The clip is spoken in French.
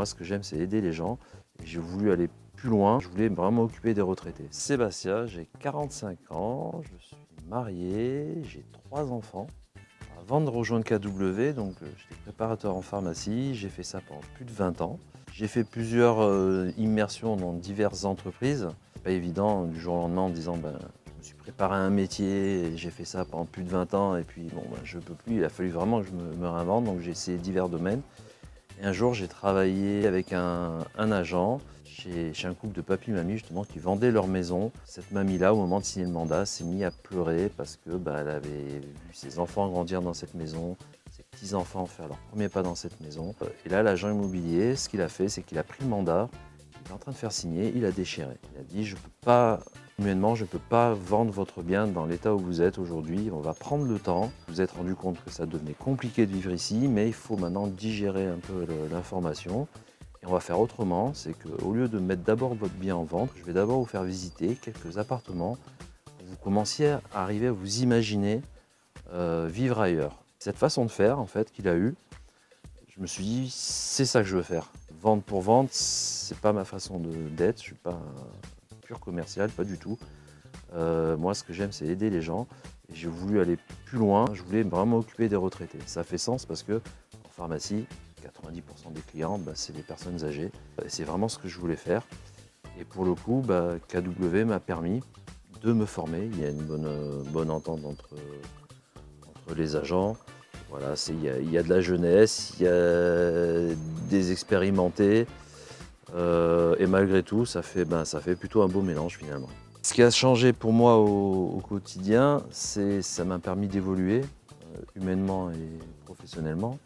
Moi, ce que j'aime, c'est aider les gens. Et j'ai voulu aller plus loin. Je voulais vraiment m'occuper des retraités. Sébastien, j'ai 45 ans, je suis marié, j'ai 3 enfants. Avant de rejoindre KW, j'étais préparateur en pharmacie. J'ai fait ça pendant plus de 20 ans. J'ai fait plusieurs immersions dans diverses entreprises. C'est pas évident du jour au lendemain en disant je me suis préparé à un métier et j'ai fait ça pendant plus de 20 ans et puis je peux plus. Il a fallu vraiment que je me réinvente, donc j'ai essayé divers domaines. Et un jour, j'ai travaillé avec un agent chez un couple de papy-mamie justement qui vendaient leur maison. Cette mamie-là, au moment de signer le mandat, s'est mise à pleurer parce que elle avait vu ses enfants grandir dans cette maison, ses petits-enfants faire leur premier pas dans cette maison. Et là, l'agent immobilier, ce qu'il a fait, c'est qu'il a pris le mandat, il est en train de faire signer, il a déchiré. Il a dit, je peux pas, humainement, je ne peux pas vendre votre bien dans l'état où vous êtes aujourd'hui. On va prendre le temps. Vous vous êtes rendu compte que ça devenait compliqué de vivre ici, mais il faut maintenant digérer un peu l'information. Et on va faire autrement, c'est qu'au lieu de mettre d'abord votre bien en vente, je vais d'abord vous faire visiter quelques appartements pour que vous commenciez à arriver à vous imaginer vivre ailleurs. Cette façon de faire en fait qu'il a eue, je me suis dit c'est ça que je veux faire. Vente pour vente, c'est pas ma façon d'être, je suis pas un pur commercial, pas du tout. Moi ce que j'aime c'est aider les gens et j'ai voulu aller plus loin, je voulais vraiment m'occuper des retraités. Ça fait sens parce que en pharmacie, 90% des clients, c'est des personnes âgées. Et c'est vraiment ce que je voulais faire. Et pour le coup, KW m'a permis de me former. Il y a une bonne entente entre les agents. Voilà, il y a de la jeunesse, il y a des expérimentés. Et malgré tout, ça fait plutôt un beau mélange finalement. Ce qui a changé pour moi au quotidien, ça m'a permis d'évoluer humainement et professionnellement.